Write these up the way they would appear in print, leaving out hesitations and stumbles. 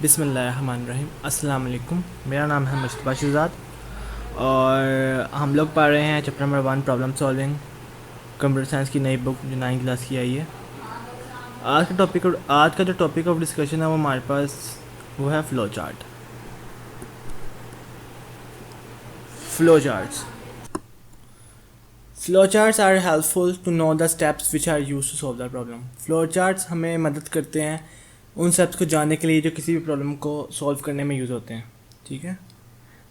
बिस्मिल्लाहिर्रहमानिर्रहीम। अस्सलाम वालेकुम। मेरा नाम है मुस्तफ़ा शहज़ाद और हम लोग पढ़ रहे हैं chapter number 1 problem solving, computer science की नई बुक जो 9th क्लास की आई है। आज का जो टॉपिक ऑफ डिस्कशन है वो हमारे पास वो है flow chart. Flow charts are helpful to know the steps which are use to solve the problem. Flow charts हमें मदद करते हैं उन स्टेप्स को जानने के लिए जो किसी भी प्रॉब्लम को सॉल्व करने में यूज़ होते हैं। ठीक है,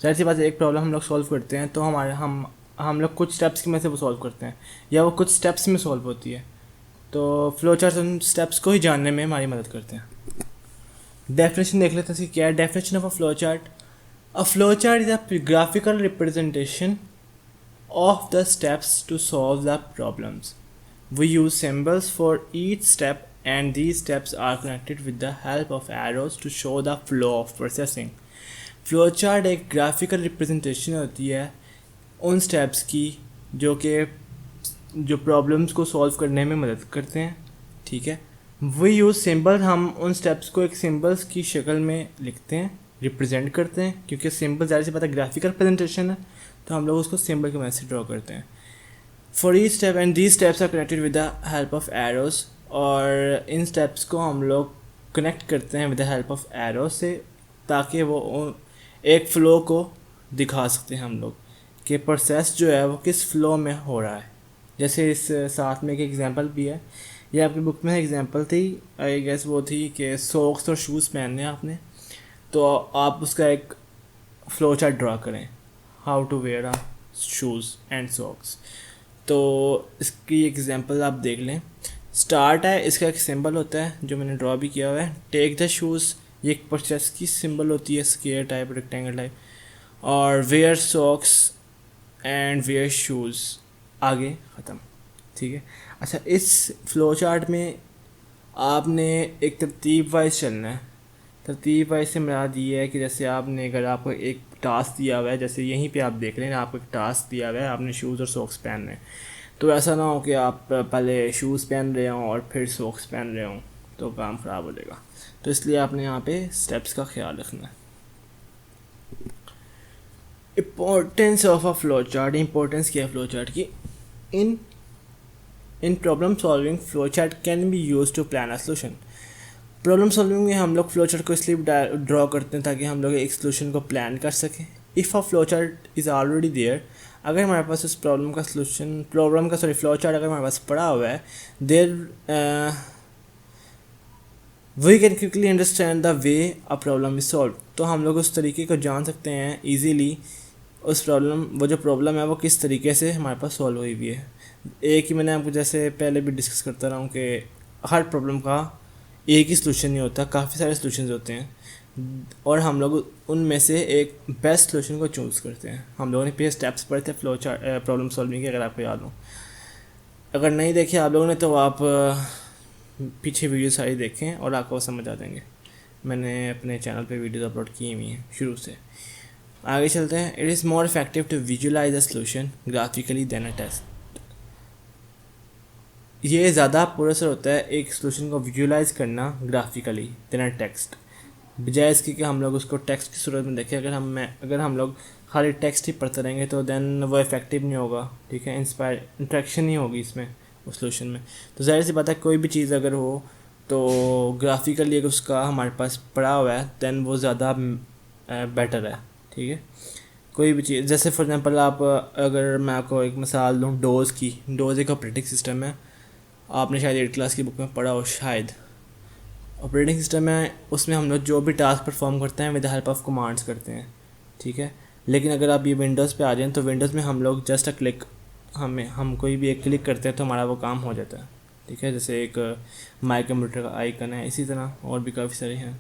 ज़ाहिर सी बात है, एक प्रॉब्लम हम लोग सॉल्व करते हैं तो हम लोग कुछ स्टेप्स की में से वो सॉल्व करते हैं या वो कुछ स्टेप्स में सॉल्व होती है। तो फ़्लो चार्ट्स उन स्टेप्स को ही जानने में हमारी मदद करते हैं। डेफिनेशन देख लेते हैं इसकी क्या है। Definition of a flow chart: a flow chart is a graphical representation of the steps to solve the problems. We use symbols for each step and these steps are connected with the help of arrows to show the flow of processing. Flowchart एक graphical representation होती है उन steps की जो problems को solve करने में मदद करते हैं। ठीक है, we use symbol, हम उन steps को एक symbols की शक्ल में लिखते हैं, रिप्रेजेंट करते हैं, क्योंकि सिंबल ज़्यादा से पता ग्राफिकल प्रेजेंटेशन है तो हम लोग उसको सिंबल की मदद से ड्रॉ करते हैं। For each step and these steps are connected with the help of arrows, और इन स्टेप्स को हम लोग कनेक्ट करते हैं with the help of arrows से, ताकि वो एक फ़्लो को दिखा सकते हैं हम लोग कि प्रोसेस जो है वो किस फ़्लो में हो रहा है। जैसे इस साथ में एक एग्जांपल भी है, ये आपकी बुक में एग्जांपल थी, आई गेस वो थी कि सॉक्स और शूज़ पहनने आपने, तो आप उसका एक फ़्लो चार्ट ड्रा करें, how to wear a shoes and socks. तो इसकी एग्जांपल आप देख लें। स्टार्ट है, इसका एक सिंबल होता है जो मैंने ड्रॉ भी किया हुआ है। टेक द शूज़, ये एक प्रोसेस की सिंबल होती है, स्क्वायर टाइप, रेक्टेंगल टाइप। और wear socks and wear shoes, आगे ख़त्म। ठीक है, अच्छा, इस फ़्लो चार्ट में आपने एक तरतीब वाइज चलना है। तरतीब वाइज से मुराद ये है कि जैसे आपने, अगर आपको एक टास्क दिया हुआ है, जैसे यहीं पे आप देख रहे हैं आपको एक टास्क दिया हुआ है, आपने शूज़ और सॉक्स पहनने हैं, तो ऐसा ना हो कि आप पहले शूज़ पहन रहे हों और फिर सॉक्स पहन रहे हों, तो काम ख़राब हो जाएगा। तो इसलिए आपने यहाँ पे स्टेप्स का ख्याल रखना है। Importance of a flow chart, importance क्या है फ़्लो चार्ट की? In problem solving flow chart can be use to plan a solution. Problem solving में हम लोग फ़्लो चार्ट को इसलिए ड्रॉ करते हैं ताकि हम लोग एक सोल्यूशन को प्लान कर सकें। If a flow chart is already there, अगर हमारे पास उस प्रॉब्लम का फ़्लो चार्ट अगर हमारे पास पड़ा हुआ है, there we can quickly understand the way a problem is solve. तो हम लोग उस तरीके को जान सकते हैं ईजीली, वो जो प्रॉब्लम है वो किस तरीके से हमारे पास सॉल्व हुई हुई है। एक ही मैंने आपको जैसे पहले भी डिस्कस करता रहा हूँ कि हर प्रॉब्लम का एक ही सलूशन नहीं होता, काफ़ी सारे सलूशन होते हैं और हम लोग उनमें से एक बेस्ट सलूशन को चूज़ करते हैं। हम लोगों ने पहले स्टेप्स पढ़े थे फ़्लो चार्ट प्रॉब्लम सॉल्विंग के, अगर आपको याद हो। अगर नहीं देखे आप लोगों ने तो आप पीछे वीडियो सारी देखें और आपको समझ आ जाएंगे। मैंने अपने चैनल पे वीडियोस अपलोड की हुई हैं शुरू से। आगे चलते हैं। It is more effective to visualise a solution graphically than a test. ये ज़्यादा पुरअसर होता है एक सलूशन को विजुअलाइज करना ग्राफिकली देन अ टेक्स्ट, बजाय इसके कि हम लोग उसको टेक्स्ट की सूरत में देखें। अगर हम लोग खाली टेक्स्ट ही पढ़ते रहेंगे तो देन वो इफेक्टिव नहीं होगा। ठीक है, इंट्रैक्शन नहीं होगी इसमें उस सलूशन में। तो ज़ाहिर सी बात है, कोई भी चीज़ अगर हो तो ग्राफिकली अगर उसका हमारे पास पड़ा हुआ है देन वो ज़्यादा बेटर है। ठीक है, कोई भी चीज़, जैसे फॉर एग्जांपल अगर मैं आपको एक मिसाल दूँ डोज़ की। डोज़ एक ऑपरेटिंग सिस्टम है, आपने शायद 8th क्लास की बुक में पढ़ा हो शायद। ऑपरेटिंग सिस्टम है, उसमें हम लोग जो भी टास्क परफॉर्म करते हैं with the help of commands करते हैं। ठीक है, लेकिन अगर आप ये विंडोज़ पे आ जाएं तो विंडोज़ में हम लोग जस्ट अ क्लिक, हम कोई भी एक क्लिक करते हैं तो हमारा वो काम हो जाता है। ठीक है, जैसे एक माई कंप्यूटर का आइकन है, इसी तरह और भी काफ़ी सारे हैं।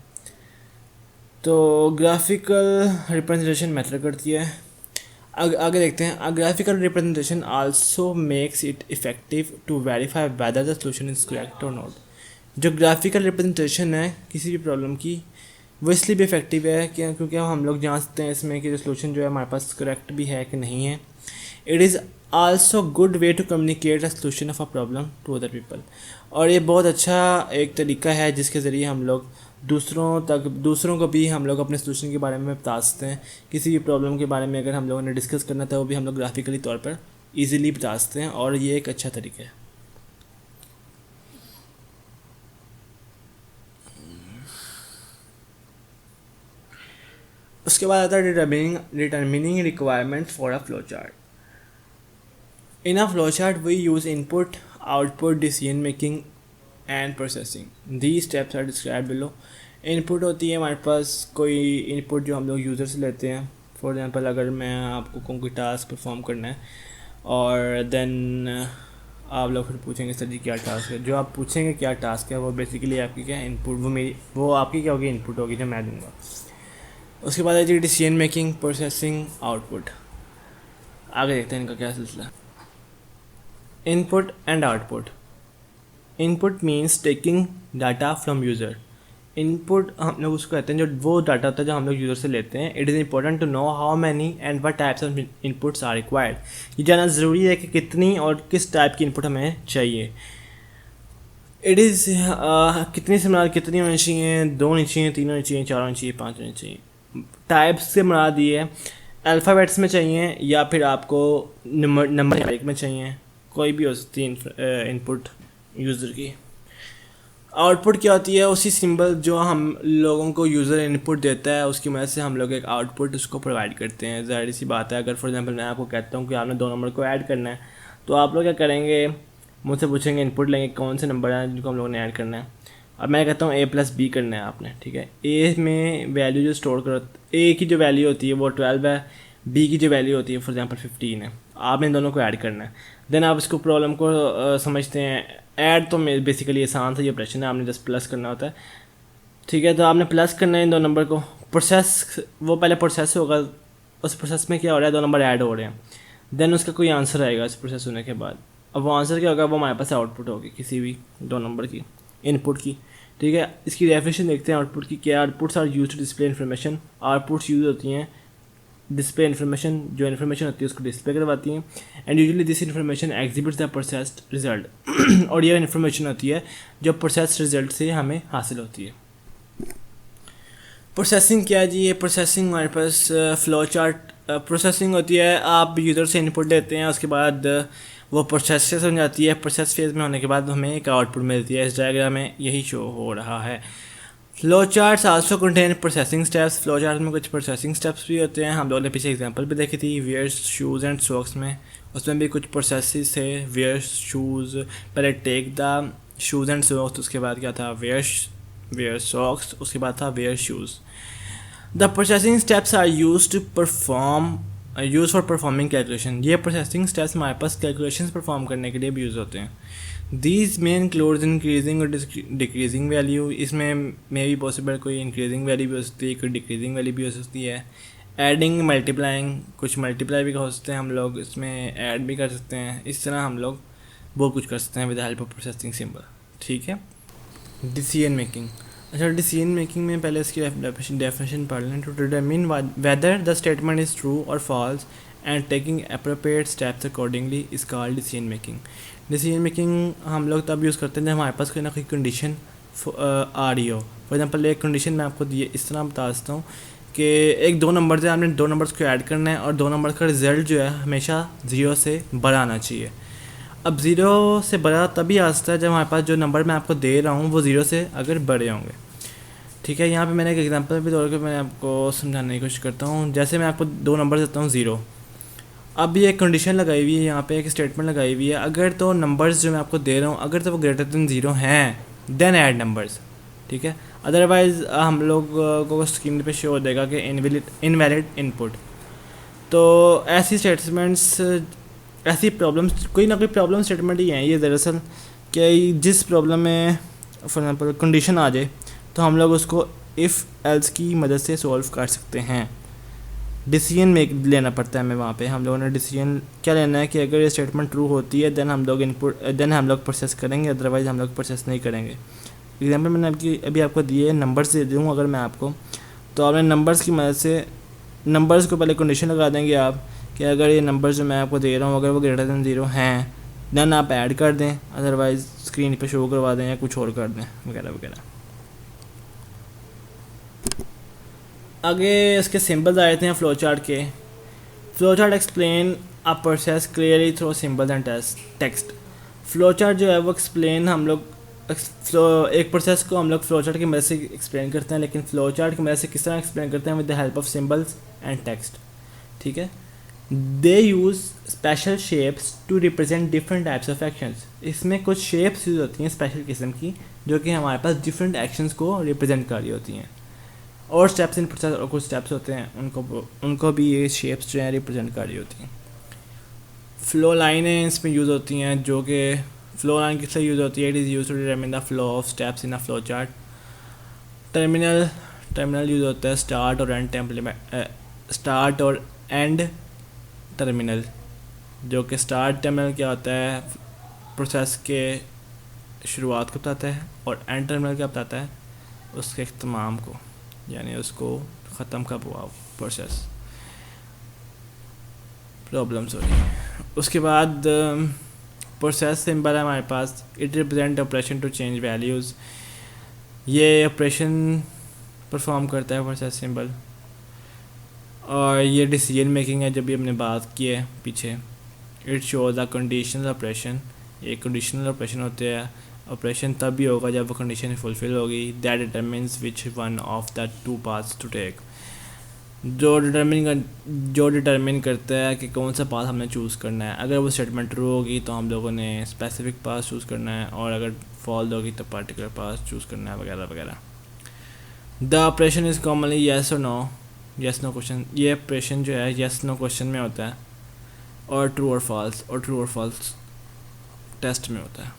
तो ग्राफिकल रिप्रेजेंटेशन मैटर करती है। आगे देखते हैं। A graphical representation also makes it effective to verify whether the solution is correct or not. जो ग्राफिकल रिप्रेजेंटेशन है किसी भी प्रॉब्लम की, वो इसलिए भी इफेक्टिव है क्योंकि हम लोग जान सकते हैं इसमें कि जो सॉल्यूशन जो है हमारे पास करेक्ट भी है कि नहीं है। It is also good way to communicate a solution of a problem to other people. और ये बहुत अच्छा एक तरीका है जिसके ज़रिए हम लोग दूसरों को भी हम लोग अपने सोल्यूशन के बारे में बता सकते हैं। किसी भी प्रॉब्लम के बारे में अगर हम लोगों ने डिस्कस करना था वो भी हम लोग ग्राफिकली तौर पर ईज़िली बता सकते हैं, और ये एक अच्छा तरीका है। उसके बाद आता है determining requirement for a flow chart. In a flow chart we use input, output, decision making and processing. The steps are describe below. Input होती है हमारे पास कोई इनपुट जो हम लोग यूज़र से लेते हैं। फॉर एग्जांपल अगर मैं आपको कोई टास्क परफॉर्म करना है और देन आप लोग फिर पूछेंगे सर जी क्या टास्क है। जो आप पूछेंगे क्या टास्क है वो बेसिकली आपकी क्या इनपुट, वो आपकी क्या होगी, इनपुट होगी जो मैं दूँगा। उसके बाद है डिसीजन मेकिंग, प्रोसेसिंग, आउटपुट। आगे देखते हैं इनका क्या सिलसिला। Input and output. Input means taking data from user. Input हम लोग उसको कहते हैं जो वो डाटा होता है जो हम लोग यूज़र से लेते हैं। It is important to know how many and what types of inputs are required. ये जानना ज़रूरी है कि कितनी और किस टाइप की इनपुट हमें चाहिए। इट इज़ कितनी से मराद कितनी होनी चाहिए, 2 होनी चाहिए, 3 होनी चाहिए, 4 होनी चाहिए, 5 होनी चाहिए। टाइप्स से मराद ये है अल्फ़ाबेट्स में चाहिए या फिर आपको नंबर में चाहिए, कोई भी हो सकती है इनपुट यूज़र की। आउटपुट क्या होती है, उसी सिंबल जो हम लोगों को यूज़र इनपुट देता है उसकी मदद से हम लोग एक आउटपुट उसको प्रोवाइड करते हैं। ज़ाहिर सी बात है, अगर फॉर एग्जांपल मैं आपको कहता हूँ कि आपने 2 नंबर को ऐड करना है तो आप लोग क्या करेंगे, मुझसे पूछेंगे, इनपुट लेंगे कौन से नंबर हैं जिनको हम लोगों ने ऐड करना है। अब मैं कहता हूँ A+B करना है आपने, ठीक है। ए में वैल्यू जो स्टोर करो, ए की जो वैल्यू होती है वो 12 है, बी की जो वैल्यू होती है फॉर एग्जांपल 15 है। आपने दोनों को ऐड करना है। देन आप इसको प्रॉब्लम को समझते हैं। ऐड तो बेसिकली आसान सा ये ऑपरेशन है, आपने जस्ट प्लस करना होता है, ठीक है। तो आपने प्लस करना है इन 2 नंबर को। प्रोसेस, वो पहले प्रोसेस होगा, उस प्रोसेस में क्या हो रहा है, 2 नंबर ऐड हो रहे हैं। देन उसका कोई आंसर आएगा इस प्रोसेस होने के बाद। अब वो आंसर क्या होगा, वो हमारे पास आउटपुट होगी किसी भी 2 नंबर की इनपुट की, ठीक है। इसकी डेफिनेशन देखते हैं आउटपुट की क्या। Outputs are use to display information. Outputs use होती हैं डिस्प्ले इन्फॉर्मेशन, जो इन्फॉर्मेशन होती है उसको डिस्प्ले करवाती हैं। And usually this information exhibits the processed result. और यह इन्फॉर्मेशन होती है जो प्रोसेस्ड रिजल्ट से हमें हासिल होती है। प्रोसेसिंग क्या है जी, ये प्रोसेसिंग हमारे पास फ्लो चार्ट प्रोसेसिंग होती है। आप यूज़र से इनपुट लेते हैं, उसके बाद वो प्रोसेस से समझाती है। प्रोसेस फेज में होने के बाद हमें एक आउटपुट मिलती है। इस डायग्राम में यही शो हो रहा है। Flow charts also contain processing steps. Flow chart में कुछ प्रोसेसिंग स्टेप्स भी होते हैं। हम लोगों ने पीछे एग्जांपल भी देखी थी वेयर्स, शूज़ एंड सॉक्स में, उसमें भी कुछ प्रोसेसेस थे। वेयर्स, शूज़, पहले take the shoes and socks, उसके बाद क्या था वेयर सॉक्स, उसके बाद था wear shoes. The processing steps are use for performing calculation. ये प्रोसेसिंग स्टेप्स हमारे पास कैलकुलेशन परफॉर्म करने के लिए भी यूज़ होते हैं। दीज में इंक्लूड्स इंक्रीजिंग और डिक्रीजिंग वैल्यू। इसमें मे भी पॉसिबल कोई इंक्रीजिंग वैल्यू भी हो सकती है, कोई डिक्रीजिंग वैल्यू भी हो सकती है। एडिंग, मल्टीप्लाइंग, कुछ मल्टीप्लाई भी हो सकते हैं, हम लोग इसमें ऐड भी कर सकते हैं। इस तरह हम लोग बहुत कुछ कर सकते हैं with the help of processing symbol, ठीक है। Decision making. अच्छा, डिसीजन मेकिंग में पहले इसकी डेफिनेशन पढ़ लें। To determine whether the statement is true और false and taking appropriate steps accordingly is called decision making. Decision making हम लोग तब यूज़ करते हैं जब हमारे पास कोई ना कोई कंडीशन आ रही हो। फॉर एग्जांपल एक कंडीशन मैं आपको दिए इस तरह बता सकता हूँ कि एक 2 नंबर से आपने 2 नंबर्स को ऐड करना है और 2 नंबर का रिज़ल्ट जो है हमेशा 0 से बड़ा आना चाहिए। अब 0 से बड़ा तभी आ सकता है जब हमारे पास जो नंबर मैं आपको दे रहा हूँ वो 0 से अगर बड़े होंगे, ठीक है। यहाँ पे मैंने एक एग्जांपल भी तौर पर मैंने आपको समझाने की कोशिश करता हूँ। जैसे मैं आपको 2 नंबर देता हूँ 0। अब ये एक कंडीशन लगाई हुई है, यहाँ पे एक स्टेटमेंट लगाई हुई है। अगर तो नंबर्स जो मैं आपको दे रहा हूँ अगर तो वो ग्रेटर देन 0 हैं देन ऐड नंबर्स, ठीक है। अदरवाइज़ हम लोग को स्क्रीन पे शो हो देगा कि इनवैलिड इनपुट। तो ऐसी स्टेटमेंट्स, ऐसी प्रॉब्लम्स, कोई ना कोई प्रॉब्लम स्टेटमेंट ही है ये दरअसल, कि जिस प्रॉब्लम में फॉर एग्जांपल कंडीशन आ जाए तो हम लोग उसको इफ़ एल्स की मदद से सॉल्व कर सकते हैं। डिसीजन लेना पड़ता है हमें वहाँ पे। हम लोगों ने डिसीजन क्या लेना है कि अगर ये स्टेटमेंट ट्रू होती है देन हम लोग प्रोसेस करेंगे, अदरवाइज़ हम लोग प्रोसेस नहीं करेंगे। एग्जांपल मैंने अभी आपको दिए, नंबर्स दे दूँ अगर मैं आपको, तो आपने नंबर्स की मदद से नंबर्स को पहले कंडीशन लगा देंगे आप कि अगर ये नंबर्स जो मैं आपको दे रहा हूँ अगर वो ग्रेटर देन 0 हैं देन आप ऐड कर दें, अदरवाइज़ स्क्रीन पे शो करवा दें या कुछ और कर दें वगैरह वगैरह। आगे इसके सिंबल्स आ जाते हैं फ्लो चार्ट के। Flow chart explain a process clearly through symbols and text. Flow chart जो है वो एक्सप्लेन हम लोग एक प्रोसेस को हम लोग फ्लो चार्ट की मदद से एक्सप्लेन करते हैं, लेकिन फ्लो चार्ट की मदद से किस तरह एक्सप्लेन करते हैं, with the help of symbols and text. ठीक है, they use special shapes to represent different types of actions. इसमें कुछ शेप्स यूज़ होती हैं स्पेशल किस्म की, जो कि हमारे पास डिफरेंट एक्शंस को रिप्रेजेंट कर रही होती हैं। और स्टेप्स इन प्रोसेस और कुछ स्टेप्स होते हैं, उनको भी ये शेप्स जो है रिप्रेजेंट कर रही होती हैं। फ्लो लाइनें इसमें यूज़ होती हैं, जो कि फ्लो लाइन किस लिए यूज़ होती है, it is use to determine the flow of steps in a flow chart. Terminal use होता है स्टार्ट और एंड टर्मिनल, जो कि स्टार्ट टर्मिनल क्या होता है, प्रोसेस के शुरुआत को बताता है, और एंड टर्मिनल क्या बताता है, उसके इख्तिताम को, यानी उसको ख़त्म कब हुआ प्रोसेस, प्रॉब्लम सॉरी। उसके बाद प्रोसेस सिंबल है हमारे पास, it represent operation to change values. ये ऑपरेशन परफॉर्म करता है प्रोसेस सिंबल, और ये डिसीजन मेकिंग है, जब भी हमने बात की है पीछे। It shows a conditional operation, ये कंडीशनल ऑपरेशन होते हैं, ऑपरेशन तब भी होगा जब वो कंडीशन फुलफिल होगी। That determines which one of the two paths to take, जो डिटरमिन करता है कि कौन सा पाथ हमने चूज़ करना है। अगर वो स्टेटमेंट ट्रू होगी तो हम लोगों ने स्पेसिफिक पाथ चूज़ करना है, और अगर फॉल्स होगी तो पर्टिकुलर पाथ चूज़ करना है वगैरह वगैरह। The operation is commonly yes और नो, येस नो क्वेश्चन। ये ऑपरेशन जो है येस नो क्वेश्चन में होता है, और ट्रू और फॉल्स टेस्ट में होता है।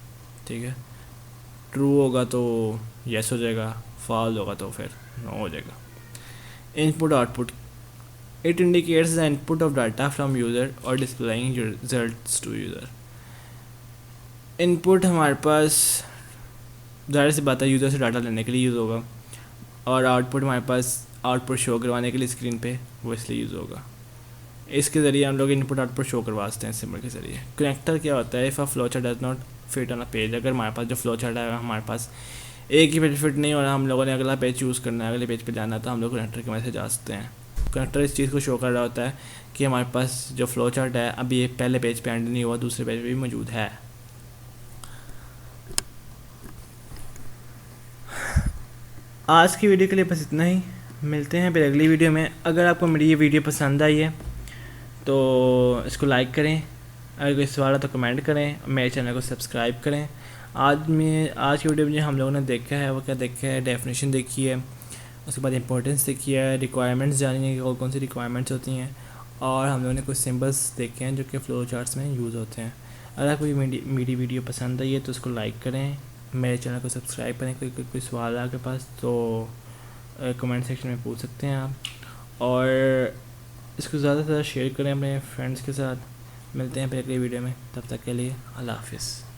ठीक है, ट्रू होगा तो येस हो जाएगा, फॉल्स होगा तो फिर नो हो जाएगा। Input output, it indicates the input of data from user और displaying results to user. Input हमारे पास ज़ाहिर सी बात है यूज़र से डाटा लेने के लिए यूज़ होगा, और आउटपुट हमारे पास आउटपुट शो करवाने के लिए स्क्रीन पे, वो इसलिए यूज़ होगा। इसके ज़रिए हम लोग इनपुट आउटपुट शो करवा सकते हैं सिंबल के ज़रिए। कनेक्टर क्या होता है, if a flow chart does not fit on a page, अगर हमारे पास जो फ्लो चार्ट है हमारे पास एक ही पेज फिट नहीं हो रहा, हम लोगों ने अगला पेज चूज़ करना है, अगले पेज पे जाना है, तो हम लोग कनेक्टर की मदद से जा सकते हैं। कनेक्टर इस चीज़ को शो कर रहा होता है कि हमारे पास जो फ्लो चार्ट है अभी ये पहले पेज पे एंड नहीं हुआ, दूसरे पेज पे भी मौजूद है। आज की वीडियो के लिए बस इतना ही, मिलते हैं फिर अगली वीडियो में। अगर आपको मेरी ये वीडियो पसंद आई है तो इसको लाइक करें, अगर कोई सवाल है तो कमेंट करें, मेरे चैनल को सब्सक्राइब करें। आज की वीडियो में जो हम लोगों ने देखा है वो क्या देखा है, डेफिनेशन देखी है, उसके बाद इंपॉर्टेंस देखी है, रिक्वायरमेंट्स जानी है कि कौन सी रिक्वायरमेंट्स होती हैं, और हम लोगों ने कुछ सिंबल्स देखे हैं जो कि फ्लो चार्ट्स में यूज़ होते हैं। अगर आपको मेरी वीडियो पसंद आई है तो उसको लाइक करें, मेरे चैनल को सब्सक्राइब करें। कोई सवाल है आपके पास तो कमेंट सेक्शन में पूछ सकते हैं आप, और इसको ज़्यादा से ज़्यादा शेयर करें अपने फ्रेंड्स के साथ। मिलते हैं फिर अगली वीडियो में, तब तक के लिए अल्लाह हाफिज़।